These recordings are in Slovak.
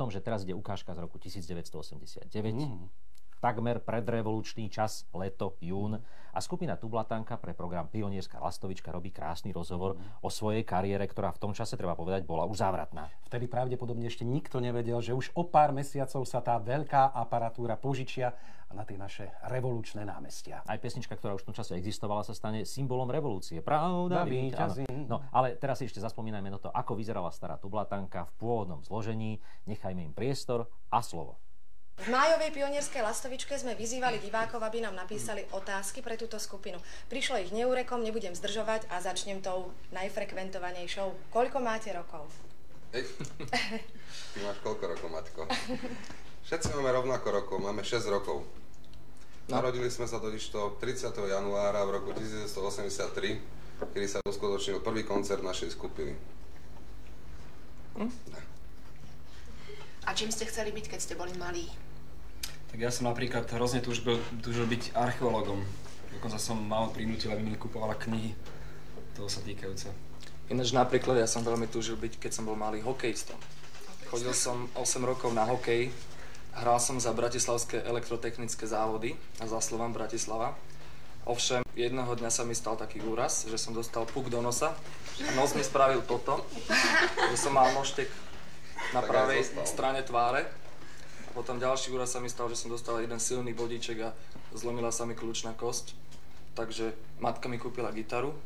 tom, že teraz ide ukážka z roku 1989. Takmer predrevolučný čas, leto, jún. A skupina Tublatanka pre program Pionierska lastovička robí krásny rozhovor o svojej kariére, ktorá v tom čase, treba povedať, bola už závratná. Vtedy pravdepodobne ešte nikto nevedel, že už o pár mesiacov sa tá veľká aparatúra požičia na tie naše revolučné námestia. Aj pesnička, ktorá už v tom čase existovala, sa stane symbolom revolúcie. Pravda víťazí. No, ale teraz si ešte zaspomínajme na to, ako vyzerala stará Tublatanka v pôvodnom zložení. Nechajme im priestor a slovo. V májovej pionierskej lastovičke sme vyzývali divákov, aby nám napísali otázky pre túto skupinu. Prišlo ich neúrekom, nebudem zdržovať a začnem tou najfrekventovanejšou. Koľko máte rokov? Ty máš koľko rokov, Matko? Všetci máme rovnako rokov, máme 6 rokov. Narodili sme sa totižto 30. januára v roku 1983, kedy sa uskutočnil prvý koncert našej skupiny. A čím ste chceli byť, keď ste boli malí? Tak ja som napríklad hrozne túžil byť archeológom. Dokonca som mama prinútila, aby mi kupovala knihy toho sa týkajúce. Ináč napríklad ja som veľmi túžil byť, keď som bol malý hokejistom. Chodil som 8 rokov na hokej, hral som za bratislavské elektrotechnické závody a za Slovan Bratislava. Ovšem, jedného dňa sa mi stal taký úraz, že som dostal puk do nosa a nos mi spravil toto, že som mal moštek na pravej strane tváre. A potom ďalší úraz sa mi stal, že som dostal jeden silný bodíček a zlomila sa mi kľúčna kosť. Takže matka mi kúpila gitaru.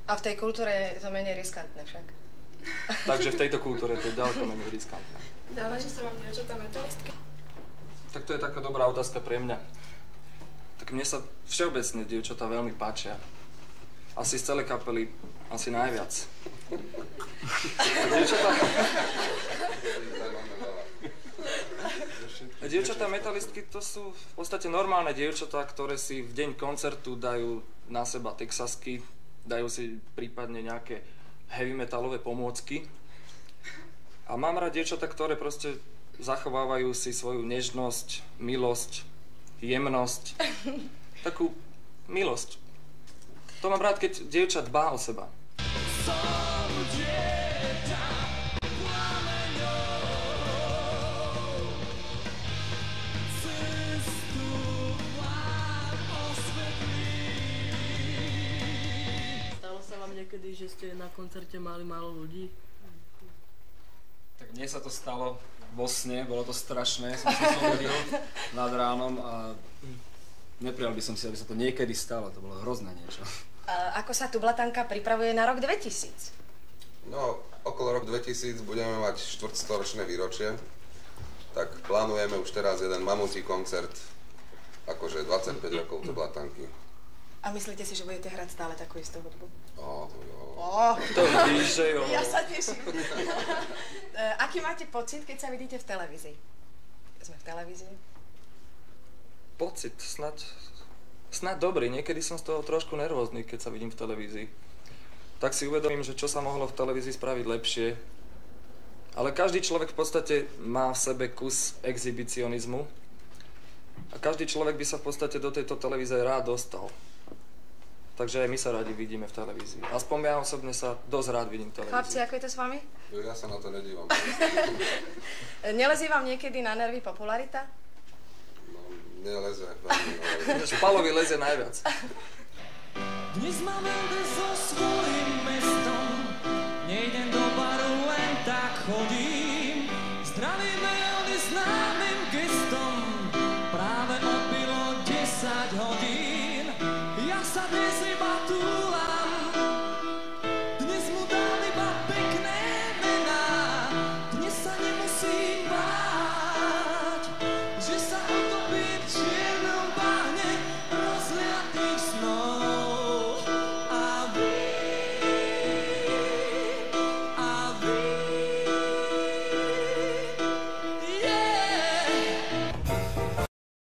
A v tej kultúre je to menej riskantné však. Takže v tejto kultúre to je ďaleko menej riskantné. Dávajú sa vám dievčatá metalistky? Tak to je taká dobrá otázka pre mňa. Tak mne sa všeobecne dievčatá veľmi páčia. Asi z celej kapely, asi najviac. Dievčatá metalistky to sú v podstate normálne dievčatá, ktoré si v deň koncertu dajú na seba texasky, dajú si prípadne nejaké heavy metalové pomôcky. A mám rád dievčatá, ktoré proste zachovávajú si svoju nežnosť, milosť, jemnosť, takú milosť. To mám rád, keď dievča dbá o seba. Stalo sa vám niekedy, že ste na koncerte mali málo ľudí? Tak mne sa to stalo vo sne, bolo to strašné, som sa zobudil nad ránom a neprijal by som si, aby sa to niekedy stalo, to bolo hrozné niečo. Ako sa Tublatanka pripravuje na rok 2000? No, okolo roku 2000 budeme mať štvrtstoročné výročie, tak plánujeme už teraz jeden mamutí koncert, akože 25 rokov Tublatanky. A myslíte si, že budete hrať stále takú istú hudbu? To jo. To vidíš, že jo. Ja sa teším. Aký máte pocit, keď sa vidíte v televízii? Sme v televízii? Pocit, snad dobrý. Niekedy som z toho trošku nervózny, keď sa vidím v televízii. Tak si uvedomím, že čo sa mohlo v televízii spraviť lepšie. Ale každý človek v podstate má v sebe kus exhibicionizmu. A každý človek by sa v podstate do tejto televízie rád dostal. Takže aj my sa radi vidíme v televízii. Aspoň ja osobne sa dosť rád vidím v televízii. Chlapci, ako je to s vami? Ja sa na to nedívam. Nelezí vám niekedy na nervy popularita? Neleze. Špalovi leze najviac. Dnes mám veľmi so svojím mestom, nejdem do baru, len tak chodím. Zdravíme oni známym gestom, práve odbilo 10 hodín. Ja sa dnes iba tu